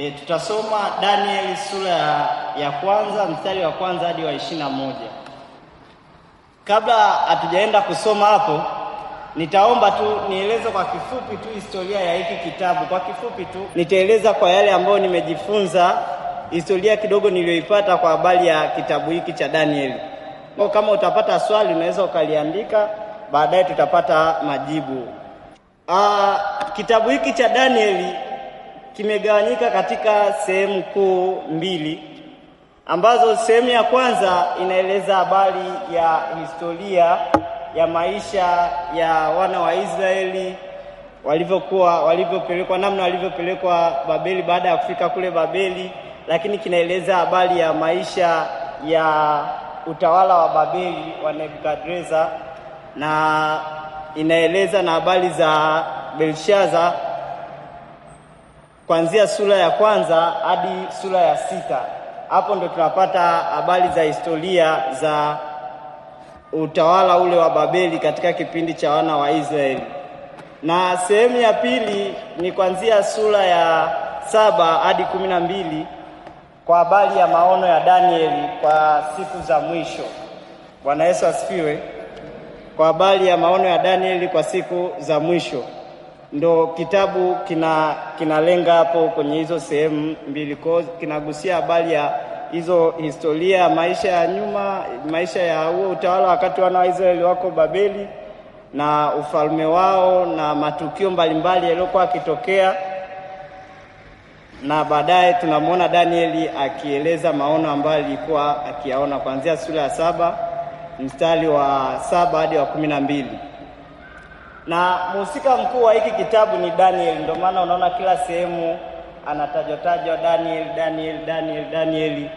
Tutasoma Danieli sura ya kwanza mstari wa kwanza hadi wa 21. Kabla hatujaenda kusoma hapo, nitaomba tu nieleze kwa kifupi tu historia ya hiki kitabu. Kwa kifupi tu nitaeleza kwa yale ambayo nimejifunza, historia kidogo niliyoipata kwa habari ya kitabu hiki cha Danieli. Kwa kama utapata swali unaweza ukaliandika, baadaye tutapata majibu. Kitabu hiki cha Danieli kimegawanyika katika sehemu kuu mbili, ambazo sehemu ya kwanza inaeleza habari ya historia ya maisha ya wana wa Israeli walivyopelekwa, namna walivyopelekwa Babeli baada ya kufika kule Babeli, lakini kinaeleza habari ya maisha ya utawala wa Babeli wa Nebukadreza, na inaeleza na habari za Belshaza kuanzia sura ya kwanza hadi sura ya 6. Hapo ndo tunapata habari za historia za utawala ule wa Babeli katika kipindi cha wana wa Israeli. Na sehemu ya pili ni kuanzia sura ya 7 hadi 12 kwa habari ya maono ya Danieli kwa siku za mwisho. Bwana Yesu asifiwe. Kwa habari ya maono ya Danieli kwa siku za mwisho ndo kitabu kinalenga hapo kwenye hizo sehemu mbili. Kwa kinagusia habari ya hizo historia, maisha ya nyuma, maisha ya huo utawala wakati wana wa Israeli wako Babeli na ufalme wao na matukio mbalimbali yaliyokuwa yakitokea. Na baadaye tunamwona Danieli akieleza maono ambayo alikuwa akiyaona kuanzia sura ya 7 mstari wa 7 hadi wa 12. Na mhusika mkuu wa hiki kitabu ni Danieli. Ndio maana unaona kila sehemu anatajwa Danieli.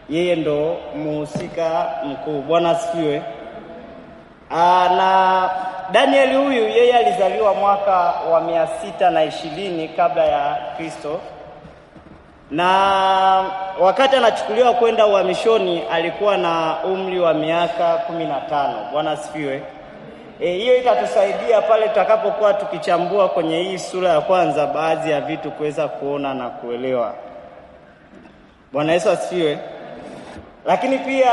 Yeye ndo mhusika mkuu. Bwana asifiwe. Na Danieli huyu yeye alizaliwa mwaka wa 620 kabla ya Kristo. Na wakati anachukuliwa kwenda uhamishoni alikuwa na umri wa miaka 15. Bwana asifiwe. Hiyo itatusaidia pale tutakapokuwa tukichambua kwenye hii sura ya kwanza baadhi ya vitu kuweza kuona na kuelewa. Bwana Yesu asifiwe. Lakini pia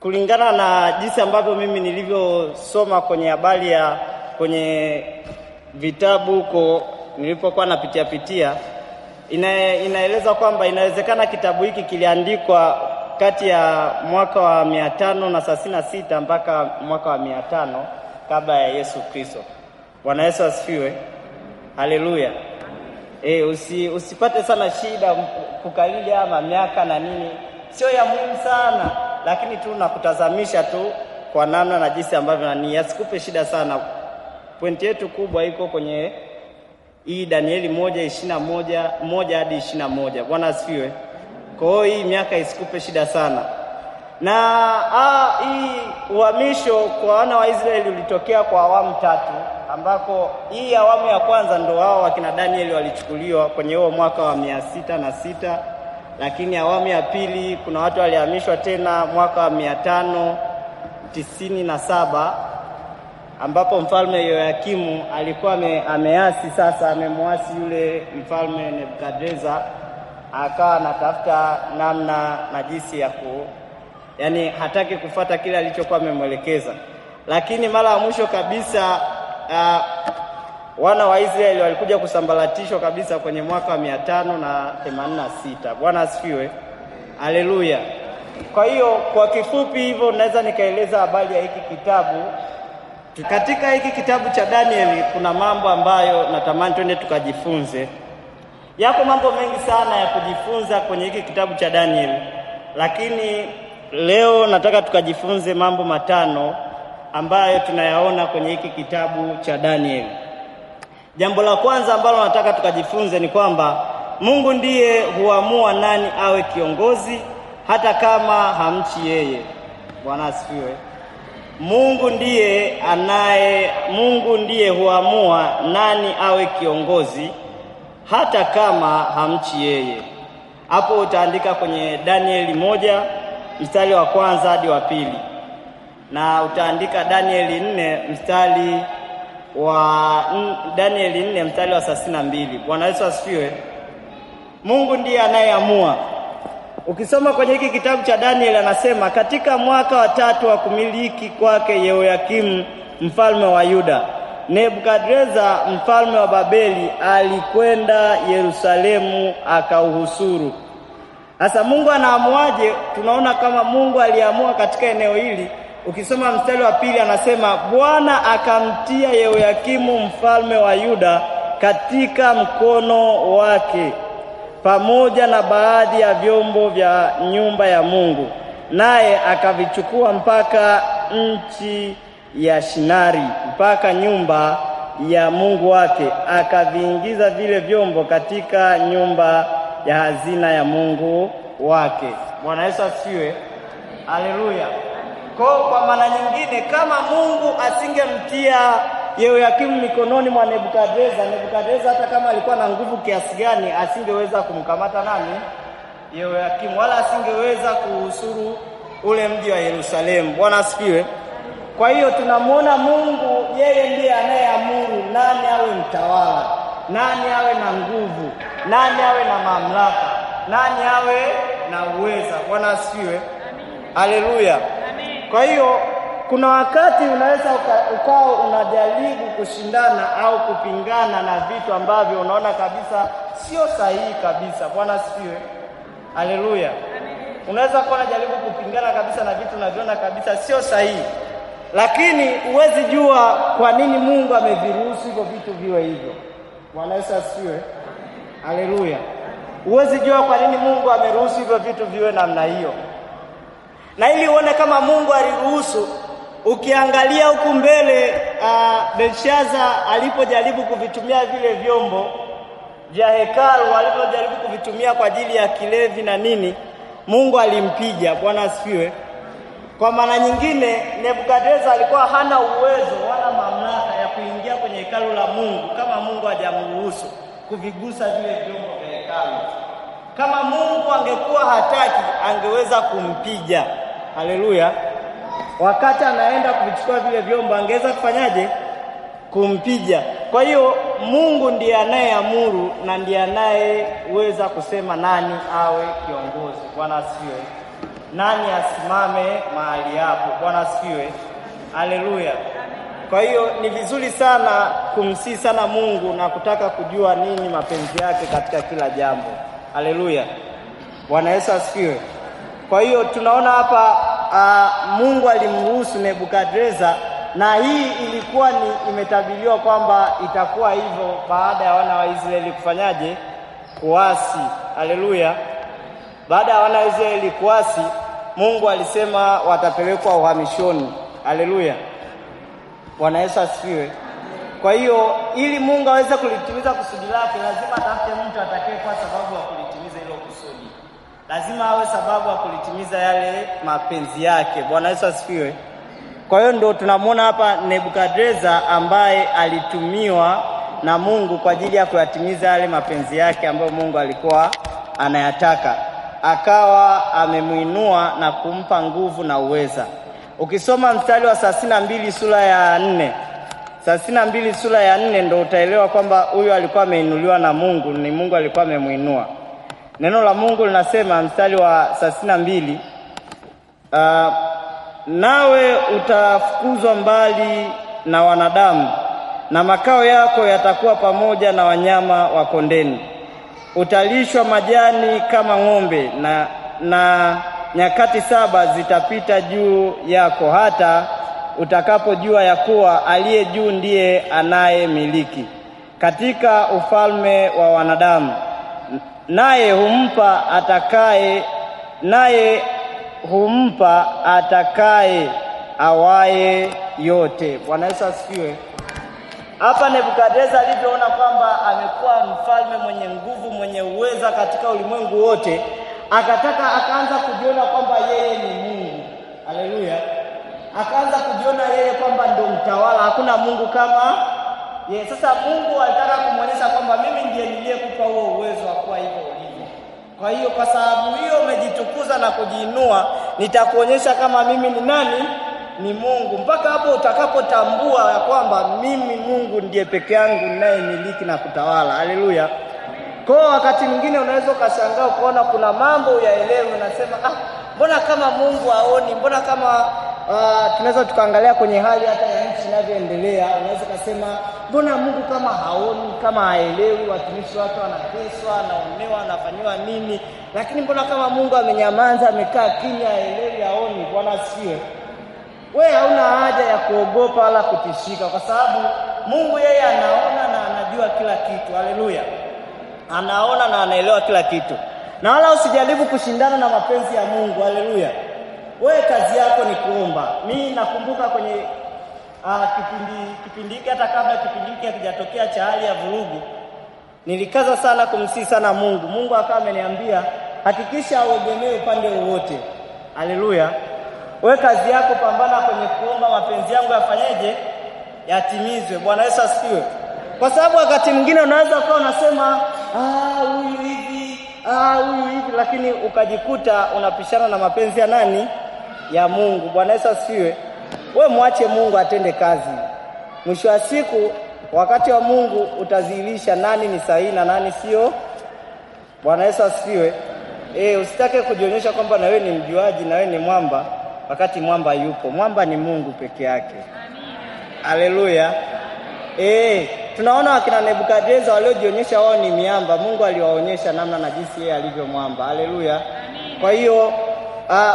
kulingana na jinsi ambavyo mimi nilivyosoma kwenye habari ya kwenye vitabu huko nilipokuwa napitia, inaeleza kwamba inawezekana kitabu hiki kiliandikwa kati ya mwaka wa 536 mpaka mwaka wa 500 kabla ya Yesu Kristo. Bwana Yesu asifiwe. Haleluya. Usipate sana shida kukalili ama miaka na nini. Sio ya muhimu sana, lakini tu nakutazamisha tu kwa namna na jinsi ambavyo ni asikupe shida sana. Pointi yetu kubwa iko kwenye hii Danieli 1:21 hadi 21. Bwana asifiwe. Kwa hiyo hii miaka isikupe shida sana. Na hii uhamisho kwa wana wa Israeli ulitokea kwa awamu 3, ambako hii awamu ya kwanza ndo wao wakina Danieli walichukuliwa kwenye huo mwaka wa 606, lakini awamu ya pili kuna watu walihamishwa tena mwaka wa 597, ambapo mfalme Yoyakimu alikuwa ameasi sasa, amemwasi yule mfalme Nebukadreza, akawa anatafuta namna na jinsi ya yani hataki kufuata kile alichokuwa amemwelekeza. Lakini mara ya mwisho kabisa wana wa Israeli walikuja kusambaratishwa kabisa kwenye mwaka wa 586. Bwana asifiwe. Haleluya. Kwa hiyo kwa kifupi hivyo naweza nikaeleza habari ya hiki kitabu. Katika hiki kitabu cha Danieli kuna mambo ambayo natamani twende tukajifunze. Yako mambo mengi sana ya kujifunza kwenye hiki kitabu cha Danieli, lakini leo nataka tukajifunze mambo 5 ambayo tunayaona kwenye hiki kitabu cha Danieli. Jambo la kwanza ambalo nataka tukajifunze ni kwamba Mungu ndiye huamua nani awe kiongozi hata kama hamchi yeye. Bwana asifiwe. Mungu ndiye huamua nani awe kiongozi hata kama hamchi yeye. Hapo utaandika kwenye Danieli 1 mstari wa kwanza hadi wa 2. Na utaandika Danieli 4 mstari wa Danieli 4 mstari wa 32. Bwana Yesu asifiwe. Mungu ndiye anayeamua. Ukisoma kwenye hiki kitabu cha Danieli anasema katika mwaka wa 3 wa kumiliki kwake Yehoyakimu mfalme wa Yuda, Nebukadreza mfalme wa Babeli alikwenda Yerusalemu akauhusuru. Sasa Mungu anaamuaje? Tunaona kama Mungu aliamua katika eneo hili. Ukisoma mstari wa 2 anasema Bwana akamtia Yehoyakimu mfalme wa Yuda katika mkono wake pamoja na baadhi ya vyombo vya nyumba ya Mungu, naye akavichukua mpaka nchi ya Shinari, mpaka nyumba ya Mungu wake, akaviingiza vile vyombo katika nyumba ya hazina ya Mungu wake. Bwana Yesu asifiwe. Haleluya. Kwa maana nyingine, kama Mungu asingemtia Yehoyakimu mikononi mwa Nebukadreza hata kama alikuwa na nguvu kiasi gani asingeweza kumkamata nani? Yehoyakimu, wala asingeweza kuhusuru ule mji wa Yerusalemu. Bwana asifiwe. Kwa hiyo tunamuona Mungu yeye ndiye anayeamuru nani awe mtawala, nani awe na nguvu, nani awe na mamlaka, nani awe na uweza. Bwana asifiwe. Haleluya. Kwa hiyo kuna wakati unaweza ukao unajaribu kushindana au kupingana na vitu ambavyo unaona kabisa sio sahihi kabisa. Bwana asifiwe. Haleluya. Unaweza kuwa unajaribu kupingana kabisa na vitu unavyoona kabisa sio sahihi, lakini huwezi jua kwa nini Mungu ameviruhusu hivyo vitu viwe hivyo. Bwana Yesu asifiwe. Haleluya. Huwezi jua kwa nini Mungu ameruhusu hivyo vitu viwe namna hiyo. Na ili uone kama Mungu aliruhusu, ukiangalia huku mbele Belshaza alipojaribu kuvitumia vile vyombo vya hekalu, alipojaribu kuvitumia kwa ajili ya kilevi na nini, Mungu alimpiga. Bwana asifiwe. Kwa maana nyingine, Nebukadreza alikuwa hana uwezo wala mamlaka ya kuingia kwenye hekalu la Mungu kama Mungu hajamruhusu kuvigusa vile vyombo vya hekalu. Kama Mungu angekuwa hataki, angeweza kumpiga. Haleluya. Wakati anaenda kuvichukua vile vyombo angeweza kufanyaje? Kumpiga. Kwa hiyo Mungu ndiye anayeamuru na ndiye anayeweza kusema nani awe kiongozi. Bwana asifiwe. Nani asimame mahali hapo. Bwana asifiwe. Haleluya. Kwa hiyo ni vizuri sana kumsihi sana Mungu na kutaka kujua nini mapenzi yake katika kila jambo. Haleluya. Bwana Yesu asifiwe. Kwa hiyo tunaona hapa Mungu alimruhusu Nebukadreza, na hii ilikuwa ni imetabiriwa kwamba itakuwa hivyo baada ya wana wa Israeli kufanyaje? Kuasi. Haleluya. Baada ya wana wa Israeli kuasi, Mungu alisema watapelekwa uhamishoni. Haleluya. Bwana Yesu asifiwe. Kwa hiyo ili Mungu aweze kulitimiza kusudi lake, lazima atafute mtu atakayekuwa sababu ya kulitimiza hilo kusudi. Lazima awe sababu ya kulitimiza yale mapenzi yake. Bwana Yesu asifiwe. Kwa hiyo ndio tunamuona hapa Nebukadreza ambaye alitumiwa na Mungu kwa ajili ya kuyatimiza yale mapenzi yake ambayo Mungu alikuwa anayataka. Akawa amemuinua na kumpa nguvu na uweza. Ukisoma mstari wa 32 sura ya 4, 32 sura ya 4 ndio utaelewa kwamba huyu alikuwa ameinuliwa na Mungu, ni Mungu alikuwa amemuinua. Neno la Mungu linasema mstari wa 32, nawe utafukuzwa mbali na wanadamu, na makao yako yatakuwa pamoja na wanyama wa kondeni. Utalishwa majani kama ng'ombe, na nyakati 7 zitapita juu yako, hata utakapojua ya kuwa aliye juu ndiye anayemiliki katika ufalme wa wanadamu, naye humpa atakaye awaye yote. Bwana Yesu asifiwe. Hapa Nebukadreza alivyoona kwamba amekuwa mfalme mwenye nguvu, mwenye uweza katika ulimwengu wote, akaanza kujiona kwamba yeye ni Mungu. Haleluya. Akaanza kujiona yeye kwamba ndio mtawala, hakuna Mungu kama yeye. Sasa Mungu alitaka kumuonyesha kwamba mimi ndiye niliyekupa huo uwezo wa kuwa hivyo ulivyo. Kwa hiyo kwa sababu hiyo umejitukuza na kujiinua, nitakuonyesha kama mimi ni nani? ni Mungu. Mpaka hapo utakapotambua ya kwamba mimi Mungu ndiye peke yangu ninayemiliki na kutawala. Haleluya. Kwa wakati mwingine unaweza ukashangaa ukaona kuna mambo uyaelewe, unasema mbona kama Mungu haoni, mbona kama tunaweza tukaangalia kwenye hali hata ya nchi inavyoendelea, unaweza kusema mbona Mungu kama haoni, kama haelewi, watumishi wake wanateswa, wanaonewa, wanafanywa nini, lakini mbona kama Mungu amenyamaza, amekaa kimya, haelewi, haoni. Bwana asifiwe. Wewe hauna haja ya kuogopa wala kutishika, kwa sababu Mungu yeye anaona na anajua kila kitu. Haleluya. Anaona na anaelewa kila kitu. Na wala usijaribu kushindana na mapenzi ya Mungu. Haleluya. Wewe kazi yako ni kuomba. Mimi nakumbuka kwenye kipindi hiki, hata kabla kipindi hiki hakijatokea cha hali ya vurugu, nilikaza sana kumsihi sana Mungu. Mungu akawa ameniambia hakikisha uegemee upande wowote. Haleluya. Wewe kazi yako pambana kwenye kuomba mapenzi yangu yafanyeje? Yatimizwe. Bwana Yesu asifiwe. Kwa sababu wakati mwingine unaweza ukawa unasema huyu hivi, huyu hivi, lakini ukajikuta unapishana na mapenzi ya nani? Ya Mungu. Bwana Yesu asifiwe. Wewe muache Mungu atende kazi. Mwisho wa siku wakati wa Mungu utazihirisha nani ni sahihi na nani sio. Bwana Yesu asifiwe. Usitake kujionyesha kwamba na wewe ni mjuaji, na wewe ni mwamba, wakati mwamba yupo. Mwamba ni Mungu peke yake. Haleluya. Tunaona wakina Nebukadneza waliojionyesha wao ni miamba, Mungu aliwaonyesha namna na jinsi yeye alivyo mwamba. Haleluya. Kwa hiyo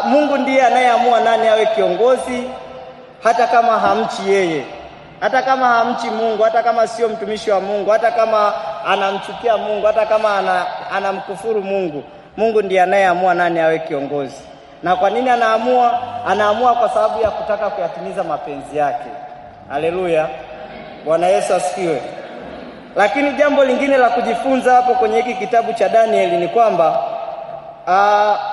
Mungu ndiye anayeamua nani awe kiongozi, hata kama hamchi yeye, hata kama hamchi Mungu, hata kama sio mtumishi wa Mungu, hata kama anamchukia Mungu, hata kama anamkufuru Mungu. Mungu ndiye anayeamua nani awe kiongozi. Na kwa nini anaamua? Anaamua kwa sababu ya kutaka kuyatimiza mapenzi yake. Haleluya. Bwana Yesu asifiwe. Lakini jambo lingine la kujifunza hapo kwenye hiki kitabu cha Danieli ni kwamba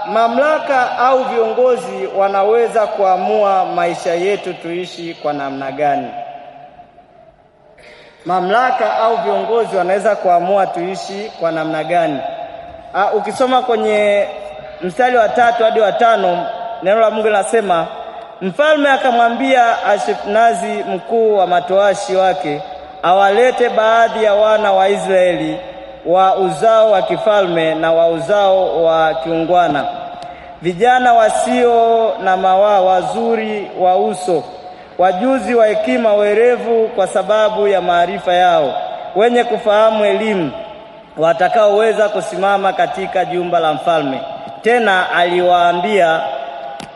mamlaka au viongozi wanaweza kuamua maisha yetu tuishi kwa namna gani. Mamlaka au viongozi wanaweza kuamua tuishi kwa namna gani. Ukisoma kwenye mstari wa 3 hadi wa 5, neno la Mungu linasema, mfalme akamwambia Ashpenazi mkuu wa matowashi wake awalete baadhi ya wana wa Israeli wa uzao wa kifalme na wa uzao wa kiungwana, vijana wasio na mawaa, wazuri wa uso, wajuzi wa hekima, werevu kwa sababu ya maarifa yao, wenye kufahamu elimu, watakaoweza kusimama katika jumba la mfalme. Tena aliwaambia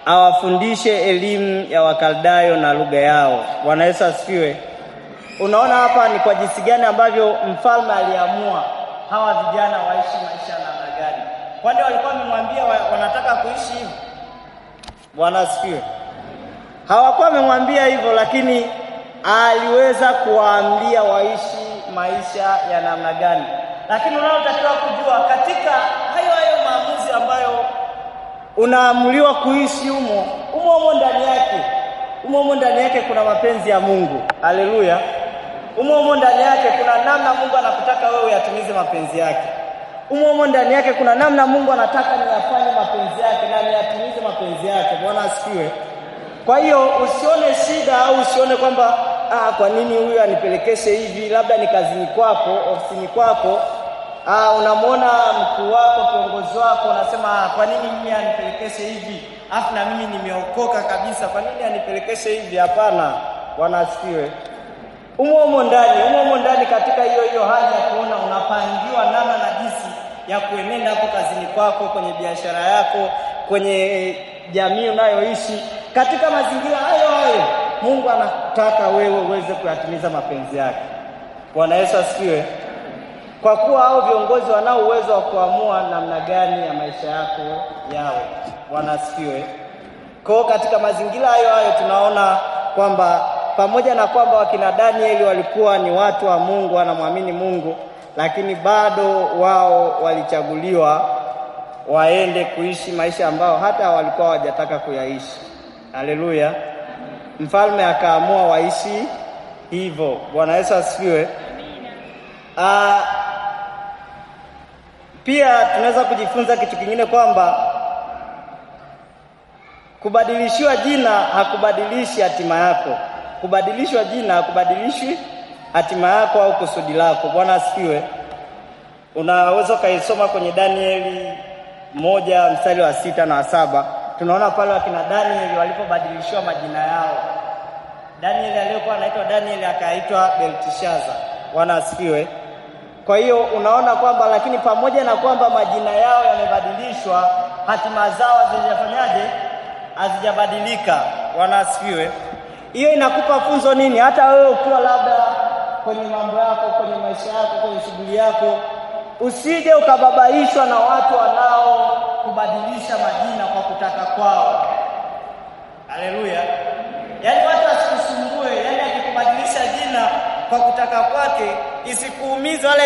awafundishe elimu ya Wakaldayo na lugha yao. Bwana Yesu asifiwe. Unaona hapa ni kwa jinsi gani ambavyo mfalme aliamua hawa vijana waishi maisha namna gani. Kwani walikuwa wamemwambia wanataka kuishi hivyo? Bwana asifiwe. Hawakuwa wamemwambia hivyo, lakini aliweza kuwaambia waishi maisha ya namna gani. Lakini unaotakiwa kujua katika hayo maamuzi ambayo unaamuliwa kuishi humo ndani yake kuna mapenzi ya Mungu. Haleluya. Humo ndani yake kuna namna Mungu anakutaka wewe uyatimize mapenzi yake. Humo ndani yake kuna namna Mungu anataka niyafanye mapenzi yake na niyatimize mapenzi yake. Bwana asifiwe. Kwa hiyo usione shida au usione kwamba kwa nini huyu anipelekeshe hivi, labda ni kazini kwako, ofisini kwako. Unamwona mkuu wako, kiongozi wako, unasema kwa nini mimi anipelekeshe hivi? Afu na mimi nimeokoka kabisa, kwa nini anipelekeshe hivi? Hapana. Bwana asifiwe. Humo ndani katika hiyo hali ya kuona unapangiwa namna na jinsi ya kuenenda hapo kazini kwako, kwenye biashara yako, kwenye jamii unayoishi, katika mazingira hayo Mungu anataka wewe uweze kuyatimiza mapenzi yake. Bwana Yesu asifiwe. Kwa kuwa hao viongozi wanao uwezo wa kuamua namna gani ya maisha yako yawe. Bwana asifiwe. Kwa katika mazingira hayo tunaona kwamba pamoja na kwamba wakina Danieli walikuwa ni watu wa Mungu, wanamwamini Mungu, lakini bado wao walichaguliwa waende kuishi maisha ambao hata walikuwa hawajataka kuyaishi. Haleluya. Mfalme akaamua waishi hivyo. Bwana Yesu asifiwe. Pia tunaweza kujifunza kitu kingine kwamba Kubadilishiwa jina hakubadilishi hatima yako. Kubadilishwa jina hakubadilishi hatima yako au kusudi lako. Bwana asifiwe. Unaweza kaisoma kwenye Danieli 1:6 na 7. Tunaona pale wakina Danieli walipobadilishiwa majina yao. Danieli aliyekuwa anaitwa Danieli akaitwa Belteshaza. Bwana asifiwe. Kwa hiyo unaona kwamba lakini pamoja na kwamba majina yao yamebadilishwa, hatima zao hazijafanyaje? Hazijabadilika. Bwana asifiwe. Hiyo inakupa funzo nini? Hata wewe ukiwa labda kwenye mambo yako, kwenye maisha yako, kwenye shughuli yako, usije ukababaishwa na watu wanao kubadilisha majina kwa kutaka kwao. Haleluya. Yaani watu wasikusumbue, yaani akikubadilisha jina kwa kutaka kwake isikuumize wala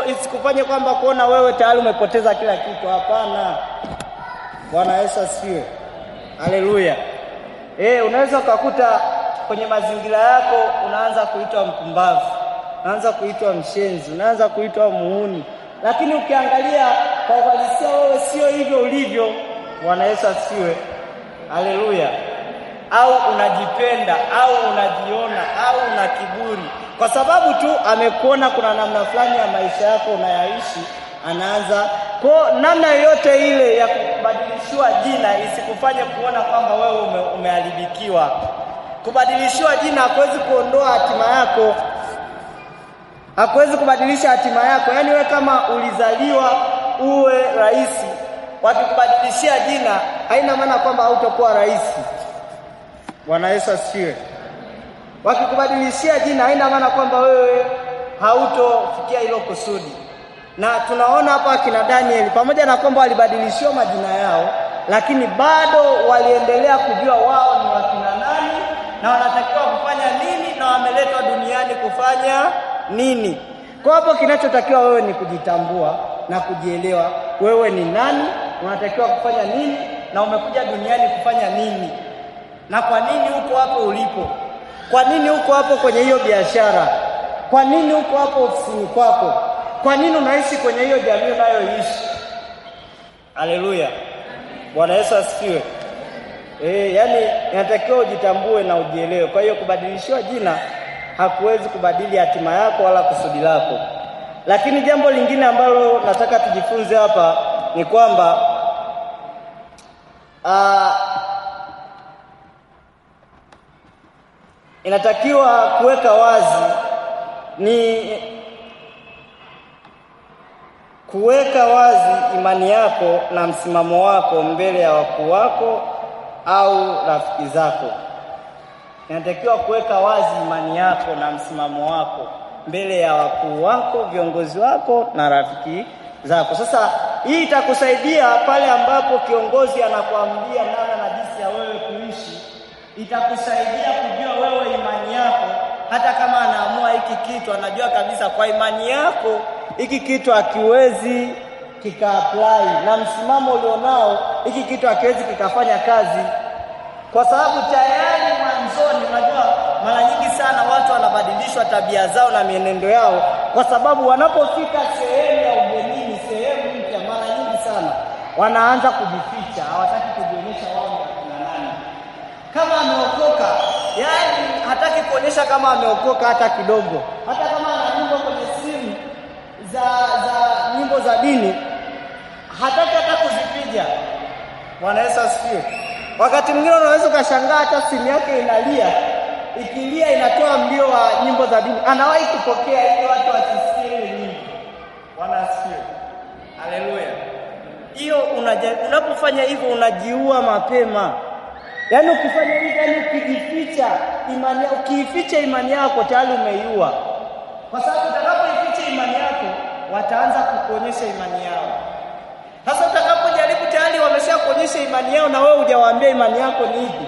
isikufanye kwamba kuona wewe tayari umepoteza kila kitu. Hapana. Bwana Yesu asifiwe. Haleluya. Unaweza ukakuta kwenye mazingira yako unaanza kuitwa mpumbavu, unaanza kuitwa mshenzi, unaanza kuitwa muhuni. Lakini ukiangalia kwa uhalisia wewe sio hivyo ulivyo. Bwana Yesu asifiwe. Haleluya. Au unajipenda au unajiona au una kiburi. Kwa sababu tu amekuona kuna namna fulani ya maisha yako unayaishi, anaanza kwa namna yoyote ile ya kubadilishiwa jina isikufanye kuona kwamba wewe umeharibikiwa. Kubadilishiwa jina hakuwezi kuondoa hatima yako. Hakuwezi kubadilisha hatima yako. Yaani wewe kama ulizaliwa uwe rais, wakikubadilishia jina haina maana kwamba hautakuwa rais. Bwana Yesu asifiwe. Wakikubadilishia jina haina maana kwamba wewe hautofikia hilo kusudi. Na tunaona hapa kina Danieli pamoja na kwamba walibadilishiwa majina yao, lakini bado waliendelea kujua wao ni wakina nani na wanatakiwa kufanya nini na wameletwa duniani kufanya nini. Kwa hapo kinachotakiwa wewe ni kujitambua na kujielewa wewe ni nani, unatakiwa kufanya nini na umekuja duniani kufanya nini. Na kwa nini uko hapo ulipo? Kwa nini uko hapo kwenye hiyo biashara? Kwa nini uko hapo ofisini kwako? Kwa nini unaishi kwenye hiyo jamii unayoishi? Haleluya. Bwana Yesu asifiwe. Yaani inatakiwa ujitambue na ujielewe. Kwa hiyo kubadilishiwa jina hakuwezi kubadili hatima yako wala kusudi lako. Lakini jambo lingine ambalo nataka tujifunze hapa ni kwamba inatakiwa kuweka wazi kuweka wazi imani yako na msimamo wako mbele ya wakuu wako au rafiki zako. Inatakiwa kuweka wazi imani yako na msimamo wako mbele ya wakuu wako, viongozi wako na rafiki zako. Sasa hii itakusaidia pale ambapo kiongozi anakuambia namna na jinsi ya wewe kuishi. Itakusaidia kujua wewe imani yako, hata kama anaamua hiki kitu anajua kabisa kwa imani yako hiki kitu hakiwezi kika-apply, na msimamo ulionao hiki kitu hakiwezi kikafanya kazi. Kwa sababu tayari mwanzoni unajua mara nyingi sana watu wanabadilishwa tabia zao na mienendo yao kwa sababu wanapofika sehemu ya ugenini, sehemu mpya, mara nyingi sana wanaanza kujificha, hawataki kujionyesha wao ni nani. Kama ameokoka, yani hataki kuonyesha kama ameokoka hata kidogo. Hata kama ana nyimbo kwenye simu za nyimbo za dini, hataki hata kuzipiga. Bwana Yesu asifiwe. Wakati mwingine unaweza ukashangaa hata simu yake inalia, ikilia inatoa mlio wa nyimbo za dini. Anawahi kupokea ili watu wasisikie ile nyimbo. Bwana asifiwe. Haleluya. Hiyo unapofanya hivyo unajiua mapema. Yaani ukifanya hivyo, yani ukijificha imani yako, ukiificha imani yako tayari umeiua. Kwa sababu utakapoificha imani yako, wataanza kukuonyesha imani yao. Sasa utakapojaribu tayari wameshakuonyesha imani yao na wewe hujawaambia imani yako ni ipi.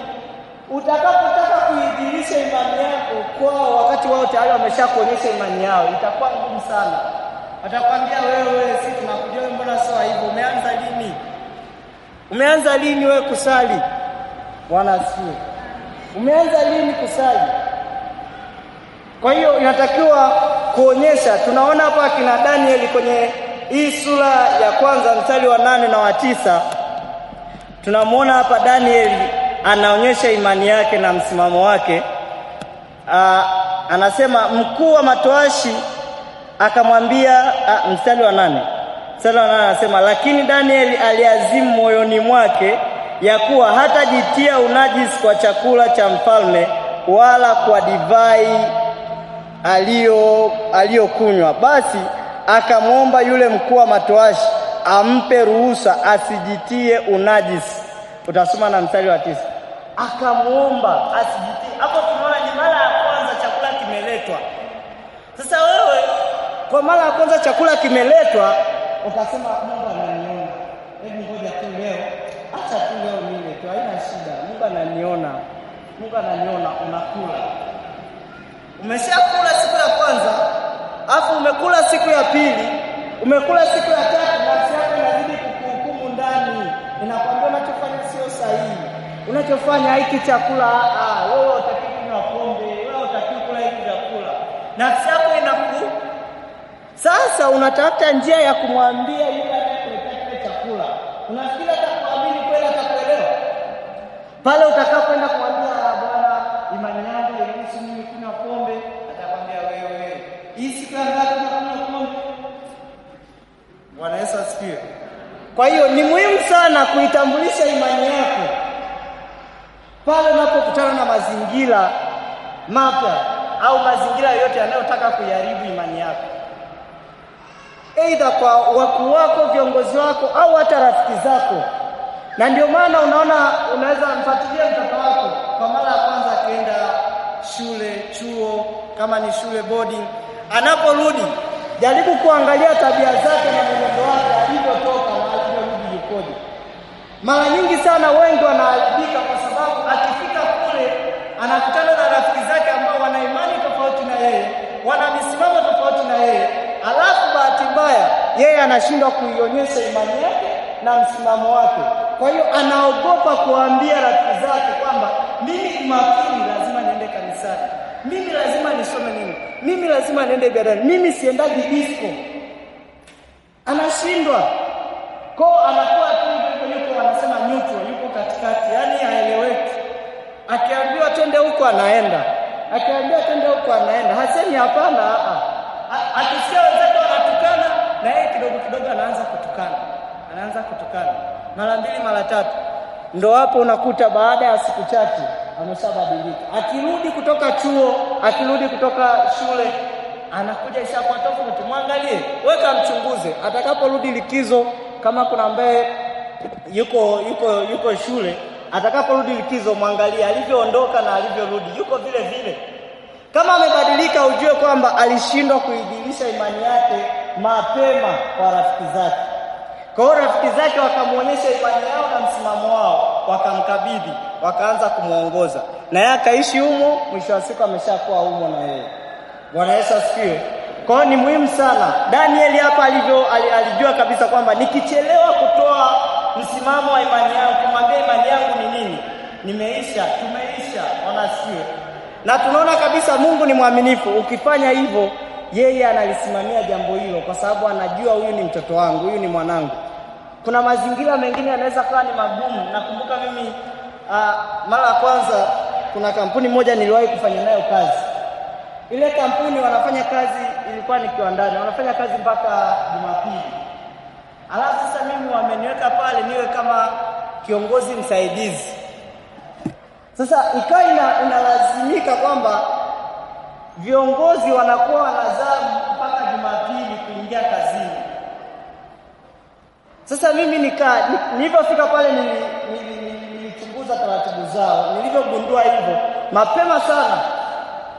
Utakapotaka kuidhihirisha imani yako kwao wakati wao tayari wameshakuonyesha imani yao, itakuwa ngumu sana. Watakwambia wewe, sisi tunakujua mbona sio hivyo? Umeanza lini? Umeanza lini wewe kusali? Bwana asifiwe. Umeanza lini kusali? Kwa hiyo inatakiwa kuonyesha. Tunaona hapa kina Danieli kwenye hii sura ya kwanza mstari wa 8 na wa 9. Tunamuona hapa Danieli anaonyesha imani yake na msimamo wake. Anasema mkuu wa matoashi akamwambia, mstari wa 8 anasema, lakini Danieli aliazimu moyoni mwake ya kuwa hatajitia unajisi kwa chakula cha mfalme wala kwa divai aliyokunywa. Basi akamwomba yule mkuu wa matoashi ampe ruhusa asijitie unajisi. Utasoma na mstari wa 9. Akamwomba asijitie. Hapo tunaona ni mara ya kwanza chakula kimeletwa. Sasa wewe kwa mara ya kwanza chakula kimeletwa, ukasema Mungu ananiona. Hebu ngoja tu leo. Acha tu leo nile tu, haina shida. Mungu ananiona. Unakula. Umeshakula siku ya kwanza, afu umekula siku ya pili, umekula siku ya tatu, nafsi yako inazidi kukuhukumu ndani. Inakwambia unachofanya sio sahihi. Unachofanya hiki chakula, wewe utaki kunywa pombe, wewe utaki kula hiki chakula. Nafsi yako sasa unatafuta njia ya kumwambia yule atakayekuletea chakula. Unafikiri atakuamini kweli, atakuelewa? Pale utakapoenda kumwambia Bwana, imani yangu inaruhusu mimi kunywa pombe, atakwambia wewe, hii siku ngapi unakunywa pombe? Bwana Yesu asifiwe. Kwa hiyo ni muhimu sana kuitambulisha imani yako pale unapokutana na mazingira mapya au mazingira yote yanayotaka kuiharibu imani yako. Aidha kwa wakuu wako, viongozi wako, au hata rafiki zako. Na ndio maana unaona unaweza mfuatilia mtoto wako kwa mara ya kwanza akienda shule, chuo, kama ni shule boarding, anaporudi jaribu kuangalia tabia zake na mwenendo wake alivyotoka na alivyorudi yukoje. Mara nyingi sana wengi wanaharibika kwa sababu akifika kule anakutana na rafiki zake ambao wana imani tofauti na yeye, wana misimamo tofauti na yeye. Alafu bahati mbaya yeye anashindwa kuionyesha imani yake na msimamo wake. Kwa hiyo anaogopa kuambia rafiki zake kwamba mimi Jumapili lazima niende kanisani, mimi lazima nisome nini, mimi lazima niende ibadani, mimi siendaji disco. Anashindwa. Kwa anakuwa tu yuko wanasema neutral, yuko katikati, yani haeleweki. Akiambiwa twende huko anaenda, akiambiwa twende huko anaenda, hasemi hapana. Akisikia wenzake wanatukana na yeye kidogo anaanza kutukana mara 2 mara 3. Ndio hapo unakuta baada ya siku chache ameshabadilika. Akirudi kutoka chuo, akirudi kutoka shule, anakuja ishakuwa tofauti. Muangalie, weka mchunguze. Atakaporudi likizo, kama kuna ambaye yuko shule, atakaporudi likizo muangalie alivyoondoka na alivyorudi, yuko vile vile. Kama amebadilika, ujue kwamba alishindwa kuidhinisha imani yake mapema kwa rafiki zake. Kwa hiyo rafiki zake wakamuonyesha imani yao na msimamo wao, wakamkabidhi, wakaanza kumuongoza. Na yeye akaishi humo, mwisho wa siku ameshakuwa humo na yeye. Bwana Yesu asifiwe. Kwa hiyo ni muhimu sana. Danieli hapa alijua kabisa kwamba nikichelewa kutoa msimamo wa imani yangu, kumwambia imani yangu ni nini, tumeisha. Bwana asifiwe. Na tunaona kabisa Mungu ni mwaminifu. Ukifanya hivyo, yeye analisimamia jambo hilo kwa sababu anajua huyu ni mtoto wangu, huyu ni mwanangu. Kuna mazingira mengine yanaweza kuwa ni magumu. Nakumbuka mimi mara ya kwanza kuna kampuni moja niliwahi kufanya nayo kazi. Ile kampuni wanafanya kazi, ilikuwa ni kiwandani, wanafanya kazi mpaka Jumapili. Alafu sasa mimi wameniweka pale niwe kama kiongozi msaidizi. Sasa ikawa inalazimika kwamba viongozi wanakuwa wanazamu mpaka Jumapili kuingia kazini. Sasa mimi nilipofika pale nilichunguza taratibu zao. Nilivyogundua hivyo mapema sana,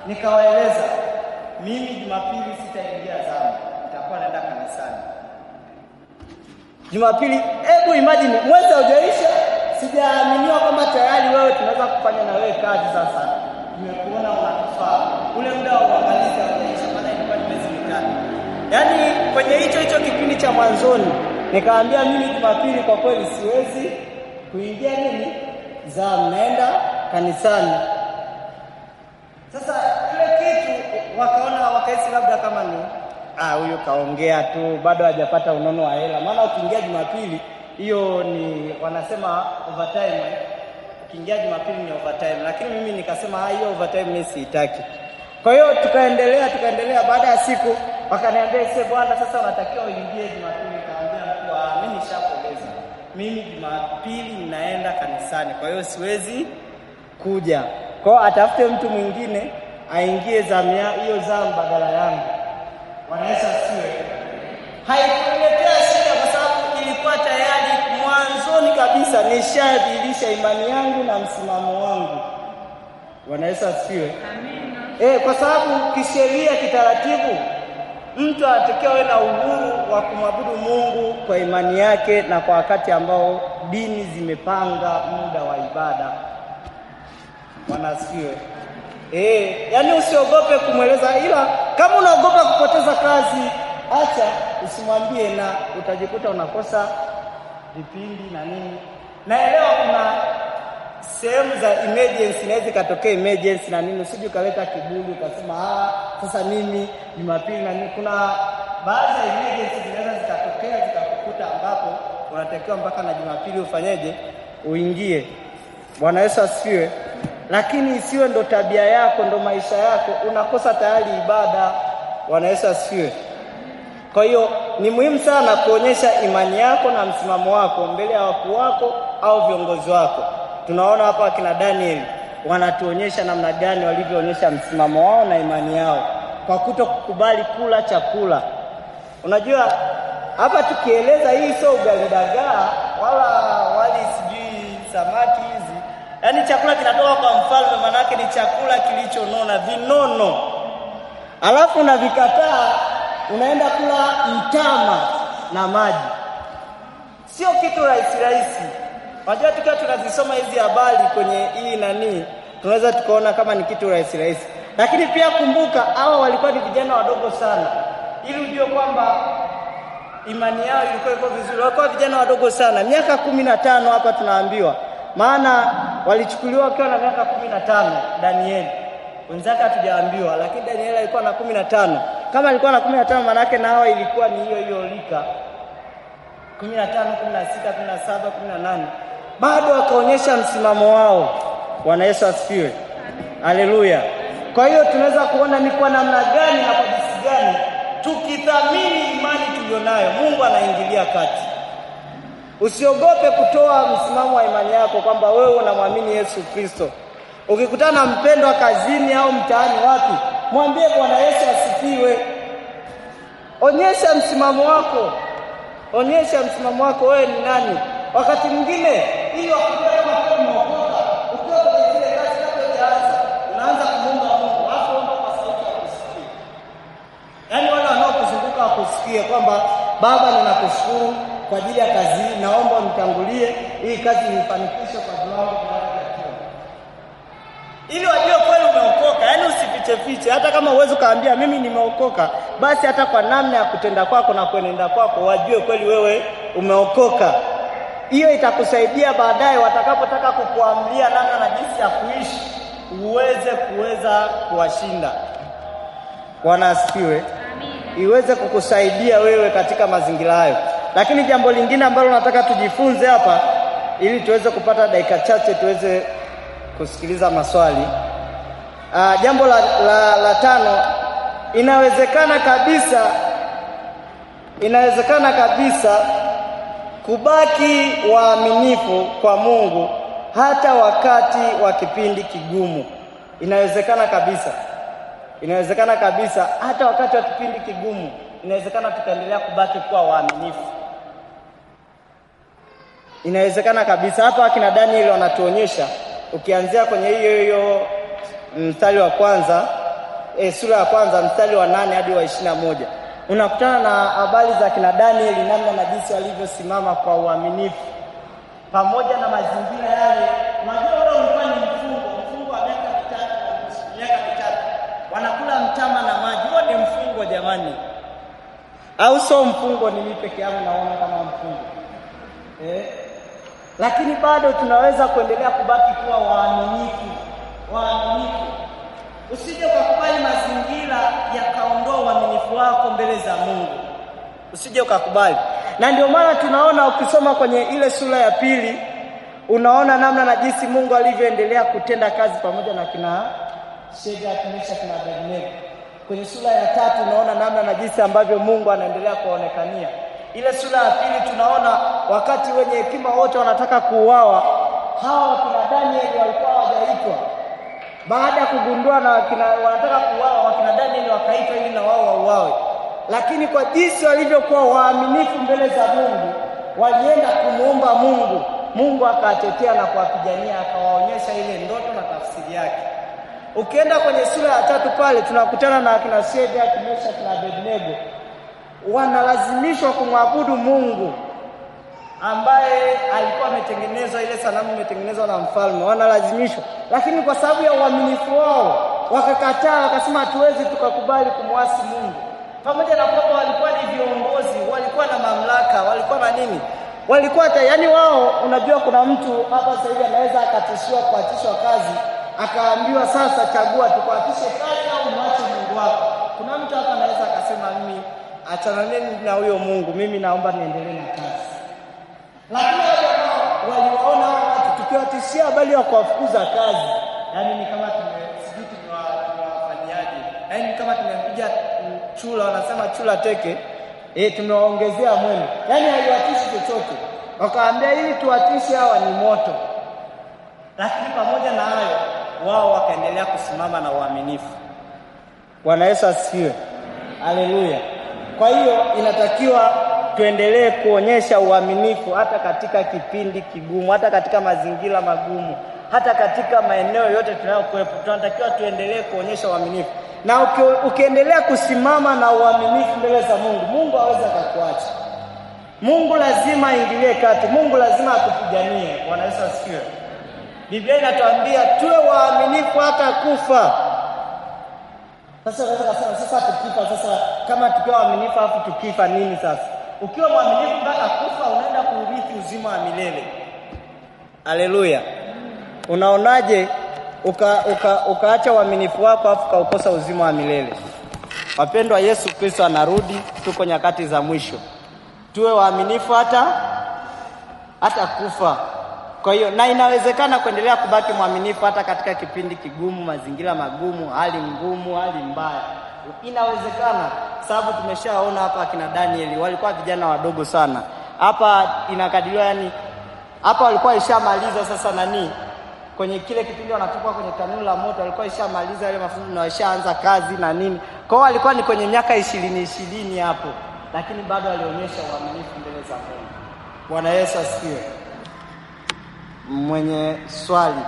nikawaeleza mimi Jumapili sitaingia zamu, nitakuwa naenda kanisani Jumapili. Hebu imagine, mwezi haujaisha, sijaaminiwa kwamba tayari wewe tunaweza kufanya na wewe kazi. Sasa nimekuona unatufaa, ule muda wa uangalizi haujaisha, maana ilikuwa ni miezi mitatu. Yaani kwenye hicho kipindi cha mwanzoni nikaambia mimi Jumapili kwa kweli siwezi kuingia zamu, naenda kanisani. Sasa ile kitu wakahisi labda kama ni huyo kaongea tu, bado hajapata unono wa hela. Maana ukiingia Jumapili, hiyo ni wanasema overtime. kiingia Jumapili ni overtime, lakini mimi nikasema hiyo overtime mimi siitaki. Kwa hiyo tukaendelea. Baada ya siku wakaniambia bwana, sasa unatakiwa uingie Jumapili. Nikaambia mimi nishapoleza, mimi Jumapili ninaenda kanisani, kwa hiyo siwezi kuja. Kwa hiyo atafute mtu mwingine aingie hiyo zamu badala yangu. Bwana Yesu asifiwe. Haikuletea shida kwa sababu ilikuwa tayari mwanzoni kabisa nishadhihirisha imani yangu na msimamo wangu. Bwana Yesu asifiwe. Amen. Kwa sababu kisheria, kitaratibu, mtu anatakiwa awe na uhuru wa kumwabudu Mungu kwa imani yake na kwa wakati ambao dini zimepanga muda wa ibada. Bwana asifiwe. Yaani usiogope kumweleza, ila kama unaogopa kupoteza kazi, acha, usimwambie na utajikuta unakosa vipindi na nini. Naelewa kuna sehemu za emergency, inaweza katokea emergency na nini, usije kaleta kiburi ukasema sasa mimi Jumapili na nini. Kuna baadhi ya emergency zinaweza zikatokea zikakukuta ambapo unatakiwa mpaka na Jumapili ufanyeje, uingie. Bwana Yesu asifiwe. Lakini isiwe ndo tabia yako, ndo maisha yako, unakosa tayari ibada. Bwana Yesu asifiwe. Kwa hiyo ni muhimu sana kuonyesha imani yako na msimamo wako mbele ya wakuu wako au viongozi wako. Tunaona hapa kina Daniel wanatuonyesha namna gani walivyoonyesha msimamo wao na imani yao kwa kutokubali kula chakula. Unajua hapa tukieleza hii sio ugali dagaa wala wali sijui samaki hizi. Yaani chakula kinatoka kwa mfalme, maana yake ni chakula kilichonona, vinono. Alafu unavikataa, unaenda kula mtama na maji. Sio kitu rahisi. Unajua tukiwa tunazisoma hizi habari kwenye hii tunaweza tukaona kama ni kitu rahisi. Lakini pia kumbuka hawa walikuwa ni vijana wadogo sana. Ili ujue kwamba imani yao ilikuwa iko vizuri. Walikuwa vijana wadogo sana, miaka 15 hapa tunaambiwa. Maana walichukuliwa wakiwa na miaka 15 Danieli. Wenzake hatujaambiwa, lakini Danieli alikuwa na 15. Kama alikuwa na 15 maana yake na hawa ilikuwa ni hiyo lika. 15, 16, 17, 18. Bado wakaonyesha msimamo wao. Bwana Yesu asifiwe. Haleluya. Kwa hiyo tunaweza kuona ni kwa namna gani na kwa jinsi gani tukithamini imani tulionayo, Mungu anaingilia kati. Usiogope kutoa msimamo wa imani yako kwamba wewe unamwamini Yesu Kristo. Ukikutana na mpendwa kazini au mtaani wapi, mwambie Bwana Yesu asifiwe. Onyesha msimamo wako. Wewe ni nani? Wakati mwingine ili wakujue kama umeokoka, ukiwa kwenye zile kazi zako unaanza kumwomba Mungu, omba kwa sauti ya kusikia. Yaani wale wanaokuzunguka wakusikie kwamba Baba, ninakushukuru kwa ajili ya kazi hii, naomba unitangulie hii kazi nifanikishe kwa viwango vinavyotakiwa. Ili wajue kweli umeokoka. Yaani usifiche. Hata kama uwezo kaambia mimi nimeokoka, basi hata kwa namna ya kutenda kwako na kuenenda kwako wajue kweli wewe umeokoka. Hiyo itakusaidia baadaye watakapotaka kukuamlia namna na jinsi ya kuishi kuweza kuwashinda. Bwana asifiwe. Iweze kukusaidia wewe katika mazingira hayo. Lakini jambo lingine ambalo nataka tujifunze hapa ili tuweze kupata dakika chache tuweze kusikiliza maswali. Jambo la 5, inawezekana kabisa kubaki waaminifu kwa Mungu hata wakati wa kipindi kigumu. Inawezekana kabisa hata wakati wa kipindi kigumu inawezekana tukaendelea kubaki kuwa waaminifu. Inawezekana kabisa. Hapa akina Daniel wanatuonyesha, ukianzia kwenye hiyo mstari wa kwanza, sura ya kwanza mstari wa 8 hadi wa 21. Unakutana na habari za kina Daniel, namna na jinsi walivyosimama kwa uaminifu pamoja na mazingira yale. Unajua ule ulikuwa ni mfungo wa miaka mitatu. Wanakula mtama na maji. Huo ni mfungo jamani. Au sio mfungo? Ni mimi peke yangu naona kama mfungo. Lakini bado tunaweza kuendelea kubaki kuwa waaminifu. Usije ukakubali mazingira yakaondoa uaminifu wako mbele za Mungu. Usije ukakubali. Na ndio maana tunaona ukisoma kwenye ile sura ya 2 Unaona namna na jinsi Mungu alivyoendelea kutenda kazi pamoja na kina Shadraka, Meshaki na Abednego. Kwenye sura ya 3 unaona namna na jinsi ambavyo Mungu anaendelea kuonekania. Ile sura ya 2 tunaona wakati wenye hekima wote wanataka kuuawa, hawa kina Danieli walikuwa hawajaitwa. Baada ya kugundua na wanataka kuuawa, wakina Danieli wakaitwa ili na wao wauawe. Lakini kwa jinsi walivyokuwa waaminifu mbele za Mungu, walienda kumuomba Mungu. Mungu akatetea na kuwapigania, akawaonyesha ile ndoto na tafsiri yake. Ukienda kwenye sura ya 3 pale tunakutana na akina Shadraka, Meshaki na Abednego. Wanalazimishwa kumwabudu Mungu ambaye alikuwa ametengenezwa, ile sanamu imetengenezwa na mfalme. Wanalazimishwa, lakini kwa sababu ya uaminifu wao wakakataa, wakasema hatuwezi tukakubali kumwasi Mungu. Pamoja na kwamba walikuwa ni viongozi, walikuwa na mamlaka, walikuwa na nini, walikuwa yani wao, unajua kuna mtu hapa sasa hivi anaweza akatishiwa kuachishwa kazi, akaambiwa sasa chagua tukuachishe kazi au mwache Mungu wako. Kuna mtu hapa anaweza akasema mimi achana na huyo Mungu, mimi naomba niendelee na kazi. Lakini waliwaona watu tukiwatishia bali ya kuwafukuza kazi, yani ni kama tumewafanyaje, yani kama tumempiga chula, wanasema chula teke, tumewaongezea mwendo, yani haiwatishi chochote. Wakaambia ili tuwatishe hawa ni moto. Lakini pamoja na hayo wao wakaendelea kusimama na uaminifu. Bwana Yesu asifiwe. Haleluya. Kwa hiyo inatakiwa tuendelee kuonyesha uaminifu hata katika kipindi kigumu, hata katika mazingira magumu, hata katika maeneo yote tunayokuwepo. Tunatakiwa tuendelee kuonyesha uaminifu. Na ukiendelea kusimama na uaminifu mbele za Mungu, Mungu hawezi kukuacha. Mungu lazima aingilie kati. Mungu lazima akupiganie. Bwana Yesu asifiwe. Biblia inatuambia tuwe waaminifu hata kufa. Sasa unaweza kusema sasa tukifa, sasa kama tukiwa waaminifu afu tukifa nini sasa? Ukiwa mwaminifu mpaka kufa unaenda kuurithi uzima wa milele. Haleluya. Unaonaje ukaacha uaminifu wako afu kaukosa uzima wa milele? Wapendwa, Yesu Kristo anarudi, tuko nyakati za mwisho. Tuwe waaminifu hata kufa. Kwa hiyo na inawezekana kuendelea kubaki mwaminifu hata katika kipindi kigumu, mazingira magumu, hali ngumu, hali mbaya. Inawezekana, sababu tumeshaona hapa kina Danieli walikuwa vijana wadogo sana. Hapa inakadiriwa yani hapa walikuwa ishamaliza sasa kwenye kile kipindi wanatoka kwenye tanuru la moto, walikuwa ishamaliza ile mafunzo na washaanza kazi na nini. Kwa hiyo walikuwa ni kwenye miaka 20 hapo, lakini bado walionyesha uaminifu mbele za Mungu. Bwana Yesu asifiwe. Mwenye swali